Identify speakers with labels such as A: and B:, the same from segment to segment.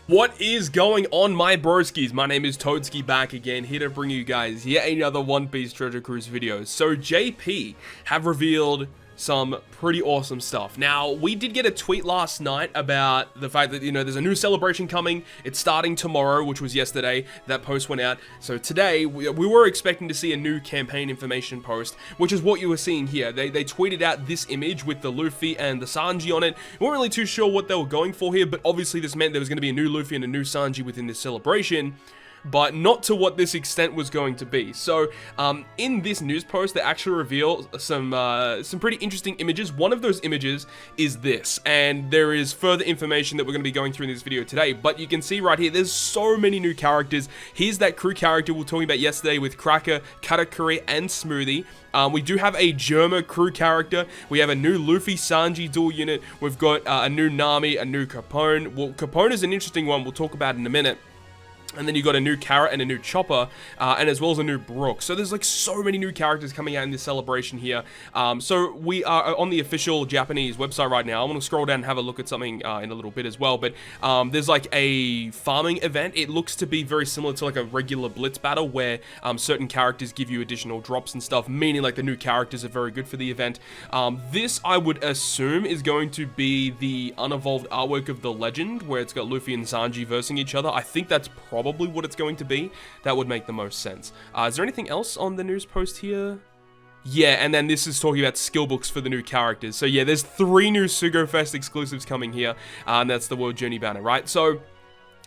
A: What is going on, my broskiis? My name is Toadskii, back again, here to bring you guys yet another One Piece Treasure Cruise video. So JP have revealed some pretty awesome stuff. Now, we did get a tweet last night about the fact that, there's a new celebration coming. It's starting tomorrow, which was yesterday. That post went out. So today, we were expecting to see a new campaign information post, which is what you were seeing here. They tweeted out this image with the Luffy and the Sanji on it. We weren't really too sure what they were going for here, but obviously this meant there was going to be a new Luffy and a new Sanji within this celebration, but not to what this extent was going to be. So, in this news post, they actually reveal some pretty interesting images. One of those images is this, and there is further information that we're going to be going through in this video today, but you can see right here, there's so many new characters. Here's that crew character we were talking about yesterday with Cracker, Katakuri, and Smoothie. We do have a Germa crew character. We have a new Luffy Sanji dual unit. We've got a new Nami, a new Capone. Well, Capone is an interesting one we'll talk about in a minute. And then you got a new Carrot and a new Chopper, and as well as a new Brook. So there's like so many new characters coming out in this celebration here. So we are on the official Japanese website right now. I'm going to scroll down and have a look at something in a little bit as well. But there's like a farming event. It looks to be very similar to like a regular Blitz battle where certain characters give you additional drops and stuff, meaning like the new characters are very good for the event. This, I would assume, is going to be the unevolved artwork of the Legend, where it's got Luffy and Sanji versing each other. I think that's probably what it's going to be. That would make the most sense. Is there anything else on the news post here? Yeah, and then this is talking about skill books for the new characters. So yeah, there's 3 new SUGO-FEST exclusives coming here, and that's the World Journey banner, right? So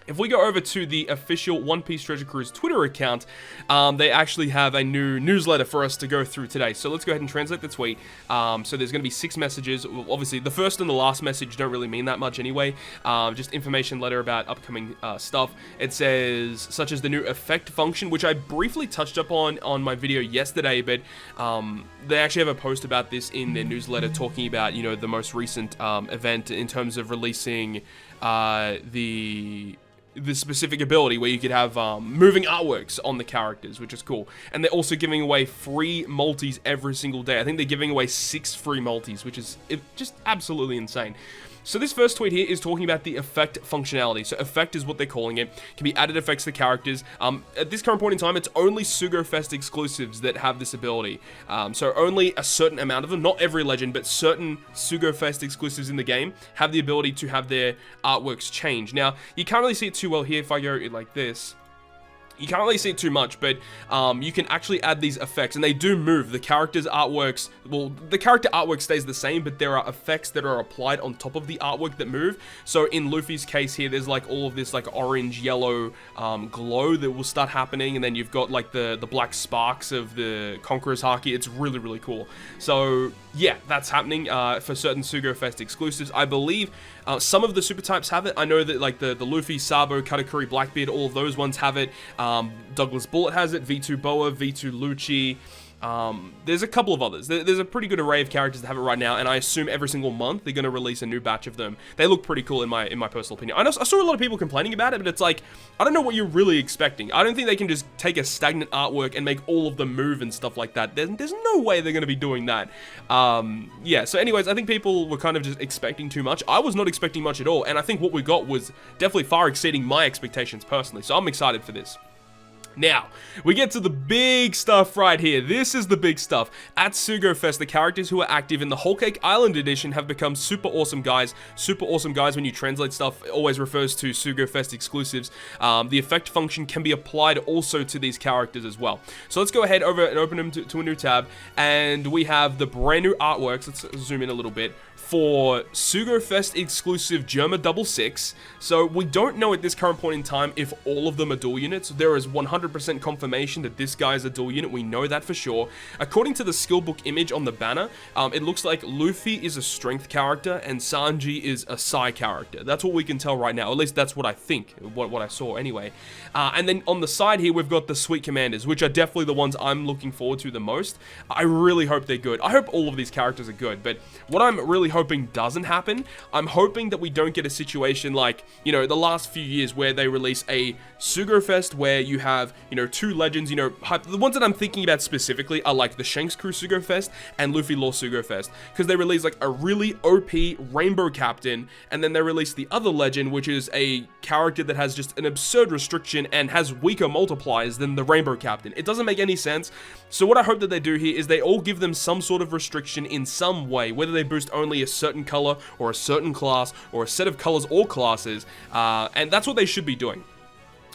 A: if we go over to the official One Piece Treasure Cruise Twitter account, they actually have a new newsletter for us to go through today. So let's go ahead and translate the tweet. So there's going to be 6 messages. Obviously, the first and the last message don't really mean that much anyway. Just information letter about upcoming stuff. It says, such as the new effect function, which I briefly touched up on my video yesterday, but they actually have a post about this in their newsletter talking about, the most recent event in terms of releasing the specific ability where you could have moving artworks on the characters, which is cool. And they're also giving away free multis every single day. I think they're giving away 6 free multis, which is just absolutely insane. So this first tweet here is talking about the effect functionality. So effect is what they're calling it. Can be added effects to characters. At this current point in time, it's only SUGO-FEST exclusives that have this ability. So only a certain amount of them, not every legend, but certain SUGO-FEST exclusives in the game have the ability to have their artworks change. Now, you can't really see it too well here if I go like this. You can't really see it too much, but you can actually add these effects, and they do move. The character's artworks, well, the character artwork stays the same, but there are effects that are applied on top of the artwork that move. So in Luffy's case here, there's like all of this like orange, yellow glow that will start happening, and then you've got like the black sparks of the Conqueror's Haki. It's really, really cool. So yeah, that's happening for certain SUGO-FEST exclusives. I believe some of the super types have it. I know that like the Luffy, Sabo, Katakuri, Blackbeard, all of those ones have it. Douglas Bullet has it, V2 Boa, V2 Lucci. There's a couple of others. There's a pretty good array of characters that have it right now, and I assume every single month they're going to release a new batch of them. They look pretty cool in my personal opinion. I saw a lot of people complaining about it, but it's like, I don't know what you're really expecting. I don't think they can just take a stagnant artwork and make all of them move and stuff like that. There's no way they're going to be doing that. Yeah, so anyways, I think people were kind of just expecting too much. I was not expecting much at all, and I think what we got was definitely far exceeding my expectations personally, so I'm excited for this. Now, we get to the big stuff right here. This is the big stuff. At SUGO-FEST, the characters who are active in the Whole Cake Island edition have become super awesome guys. Super awesome guys, when you translate stuff, it always refers to SUGO-FEST exclusives. The effect function can be applied also to these characters as well. So let's go ahead over and open them to a new tab. And we have the brand new artworks. Let's zoom in a little bit. For SUGO-FEST exclusive Germa 66. So we don't know at this current point in time if all of them are dual units. There is 100% confirmation that this guy is a dual unit. We know that for sure. According to the skill book image on the banner, it looks like Luffy is a strength character and Sanji is a psi character. That's what we can tell right now. At least that's what I think, what I saw anyway. And then on the side here, we've got the Sweet Commanders, which are definitely the ones I'm looking forward to the most. I really hope they're good. I hope all of these characters are good, but what I'm really hoping doesn't happen, I'm hoping that we don't get a situation like, the last few years where they release a SUGO-FEST where you have you know, 2 legends, you know, the ones that I'm thinking about specifically are like the Shanks Crew SUGO-FEST and Luffy Law SUGO-FEST, because they released like a really OP Rainbow Captain, and then they released the other legend, which is a character that has just an absurd restriction and has weaker multipliers than the Rainbow Captain. It doesn't make any sense. So what I hope that they do here is they all give them some sort of restriction in some way, whether they boost only a certain color or a certain class or a set of colors or classes, and that's what they should be doing.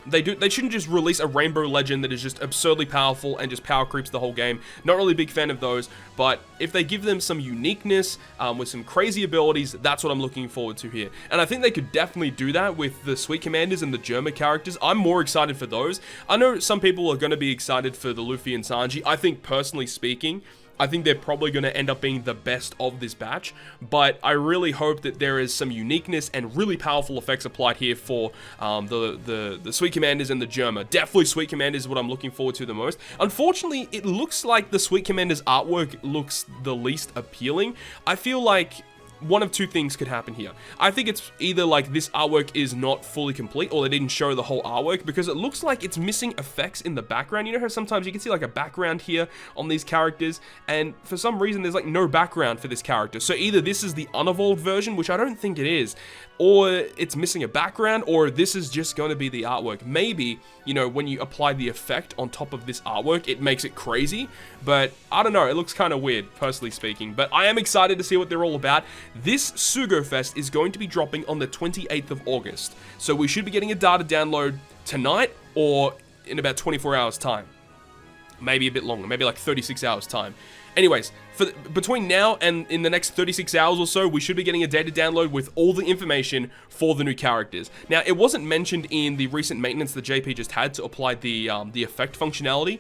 A: They shouldn't just release a rainbow legend that is just absurdly powerful and just power creeps the whole game. Not really a big fan of those, but if they give them some uniqueness with some crazy abilities, that's what I'm looking forward to here. And I think they could definitely do that with the Sweet Commanders and the Germa characters. I'm more excited for those. I know some people are going to be excited for the Luffy and Sanji. I think, personally speaking, I think they're probably going to end up being the best of this batch, but I really hope that there is some uniqueness and really powerful effects applied here for the Sweet Commanders and the Germa. Definitely Sweet Commanders is what I'm looking forward to the most. Unfortunately, it looks like the Sweet Commanders artwork looks the least appealing. I feel like one of two things could happen here. I think it's either like this artwork is not fully complete, or they didn't show the whole artwork, because it looks like it's missing effects in the background. You know how sometimes you can see like a background here on these characters, and for some reason there's like no background for this character. So either this is the unevolved version, which I don't think it is, or it's missing a background, or this is just going to be the artwork. Maybe, you know, when you apply the effect on top of this artwork, it makes it crazy, but I don't know, it looks kind of weird, personally speaking. But I am excited to see what they're all about. This SUGO-FEST is going to be dropping on the 28th of August, so we should be getting a data download tonight or in about 24 hours time. Maybe a bit longer, maybe like 36 hours time. Anyways, between now and in the next 36 hours or so, we should be getting a data download with all the information for the new characters. Now, it wasn't mentioned in the recent maintenance that JP just had to apply the effect functionality,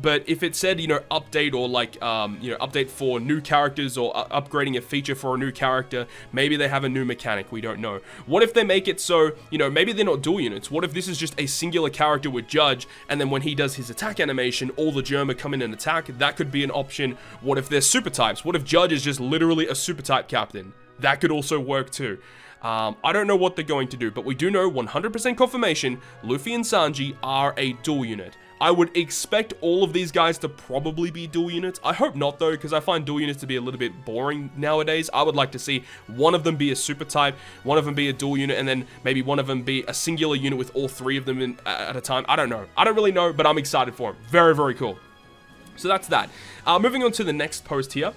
A: but if it said, you know, update or like, you know, update for new characters or upgrading a feature for a new character, maybe they have a new mechanic, we don't know. What if they make it so, you know, maybe they're not dual units? What if this is just a singular character with Judge, and then when he does his attack animation, all the Germa come in and attack? That could be an option. What if there's super types? What if Judge is just literally a super type captain? That could also work too. I don't know what they're going to do, but we do know 100% confirmation Luffy and Sanji are a dual unit. I would expect all of these guys to probably be dual units. I hope not though, because I find dual units to be a little bit boring nowadays. I would like to see one of them be a super type, one of them be a dual unit, and then maybe one of them be a singular unit with all 3 of them at a time. I don't know. I don't really know, but I'm excited for it. Very, very cool. So that's that. Moving on to the next post here.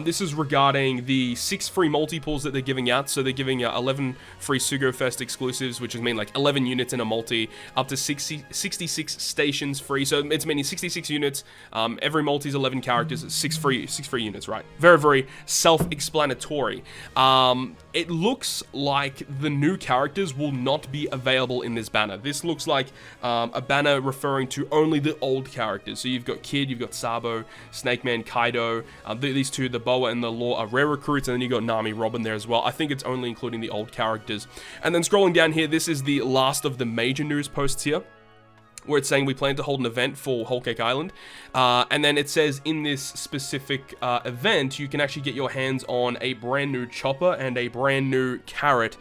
A: This is regarding the 6 free multi-pools that they're giving out. So they're giving 11 free SUGO-FEST exclusives, which is mean like 11 units in a multi, up to 66 stations free. So it's meaning 66 units. Every multi is 11 characters, 6 free units, right? Very, very self-explanatory. It looks like the new characters will not be available in this banner. This looks like a banner referring to only the old characters. So you've got Kid, you've got Sabo, Snake Man, Kaido. These two, the Boa and the Law, are rare recruits, and then you got Nami, Robin there as well. I think it's only including the old characters. And then scrolling down here, this is the last of the major news posts here, where it's saying we plan to hold an event for Whole Cake Island. And then it says in this specific event, you can actually get your hands on a brand new Chopper and a brand new Carrot.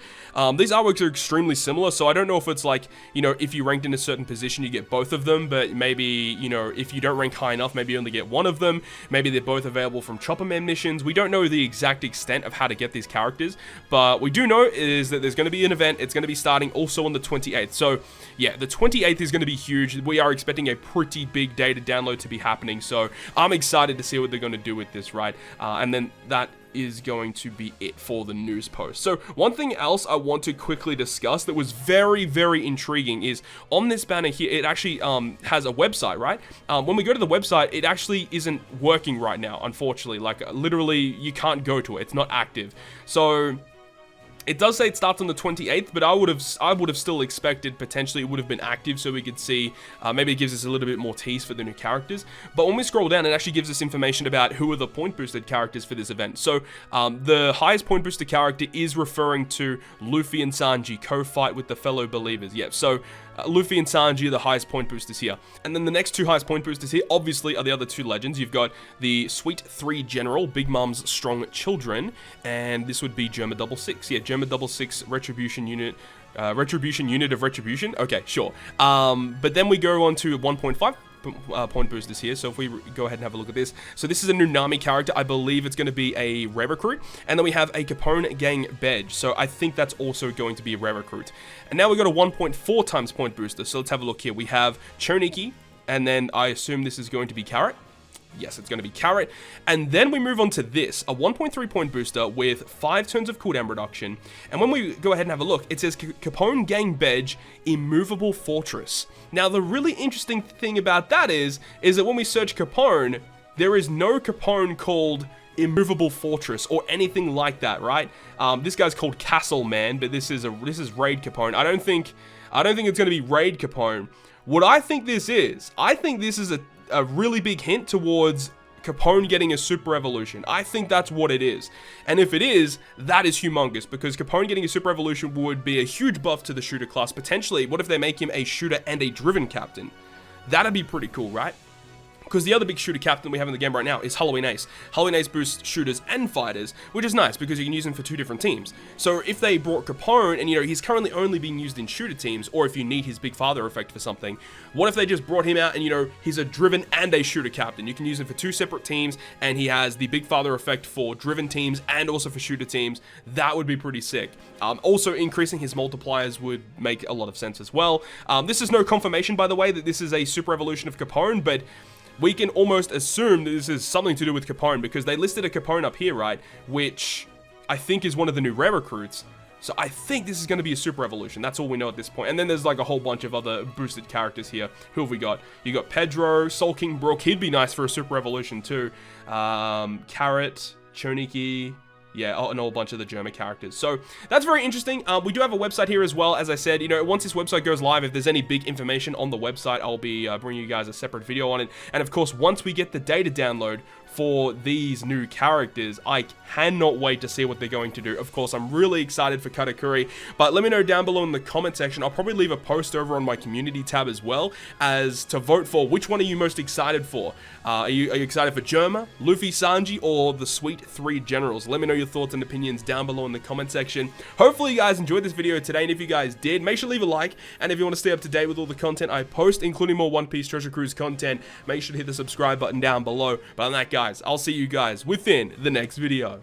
A: These artworks are extremely similar, so I don't know if it's like, you know, if you ranked in a certain position, you get both of them, but maybe, you know, if you don't rank high enough, maybe you only get one of them. Maybe they're both available from Chopper Man missions. We don't know the exact extent of how to get these characters, but we do know is that there's going to be an event. It's going to be starting also on the 28th. So, yeah, the 28th is going to be huge. We are expecting a pretty big data download to be happening, so I'm excited to see what they're going to do with this, right? And then that is going to be it for the news post. So one thing else I want to quickly discuss that was very, very intriguing is on this banner here, it actually has a website, right? When we go to the website, it actually isn't working right now, unfortunately. Like, literally, you can't go to it. It's not active. So it does say it starts on the 28th, but I would have still expected potentially it would have been active so we could see, maybe it gives us a little bit more tease for the new characters. But when we scroll down, it actually gives us information about who are the point boosted characters for this event. So the highest point boosted character is referring to Luffy and Sanji, co-fight with the fellow believers. Yep, so Luffy and Sanji are the highest point boosters here. And then the next 2 highest point boosters here, obviously, are the other 2 legends. You've got the Sweet 3 General, Big Mom's Strong Children, and this would be Germa 66. Yeah, Germa 66 Retribution Unit Retribution unit of Retribution. Okay, sure. But then we go on to 1.5 point boosters here. So if we go ahead and have a look at this. So this is a Nunami character. I believe it's going to be a rare recruit. And then we have a Capone Gang Bedge. So I think that's also going to be a rare recruit. And now we got a 1.4 times point booster. So let's have a look here. We have Choniki. And then I assume this is going to be Carrot. Yes, it's going to be Carrot. And then we move on to this, a 1.3 point booster with 5 turns of cooldown reduction. And when we go ahead and have a look, it says Capone Gang Bedge, Immovable Fortress. Now, the really interesting thing about that is that when we search Capone, there is no Capone called Immovable Fortress or anything like that, right? This guy's called Castle Man, but this is Raid Capone. I don't think it's going to be Raid Capone. What I think this is a really big hint towards Capone getting a super evolution. I think that's what it is. And if it is, that is humongous, because Capone getting a super evolution would be a huge buff to the shooter class. Potentially, what if they make him a shooter and a driven captain? That'd be pretty cool, right? Because the other big shooter captain we have in the game right now is Halloween Ace. Halloween Ace boosts shooters and fighters, which is nice because you can use him for 2 different teams. So if they brought Capone, and he's currently only being used in shooter teams, or if you need his big father effect for something, what if they just brought him out and he's a driven and a shooter captain? You can use him for 2 separate teams, and he has the big father effect for driven teams and also for shooter teams. That would be pretty sick. Also, increasing his multipliers would make a lot of sense as well. This is no confirmation, by the way, that this is a super evolution of Capone, but we can almost assume that this is something to do with Capone, because they listed a Capone up here, right? Which I think is one of the new rare recruits. So I think this is going to be a super evolution. That's all we know at this point. And then there's like a whole bunch of other boosted characters here. Who have we got? You got Pedro, Soul King Brook. He'd be nice for a super evolution too. Carrot, Choniki. Yeah, and a whole bunch of the German characters. So that's very interesting. We do have a website here as well. As I said, once this website goes live, if there's any big information on the website, I'll be bringing you guys a separate video on it. And of course, once we get the data download for these new characters, I cannot wait to see what they're going to do. Of course, I'm really excited for Katakuri, but let me know down below in the comment section. I'll probably leave a post over on my community tab as well, as to vote for which one are you most excited for. Are you excited for Germa, Luffy, Sanji, or the Sweet 3 Generals? Let me know your thoughts and opinions down below in the comment section. Hopefully you guys enjoyed this video today, and if you guys did, make sure to leave a like, and if you want to stay up to date with all the content I post, including more One Piece Treasure Cruise content, make sure to hit the subscribe button down below. But on that, guys, I'll see you guys within the next video.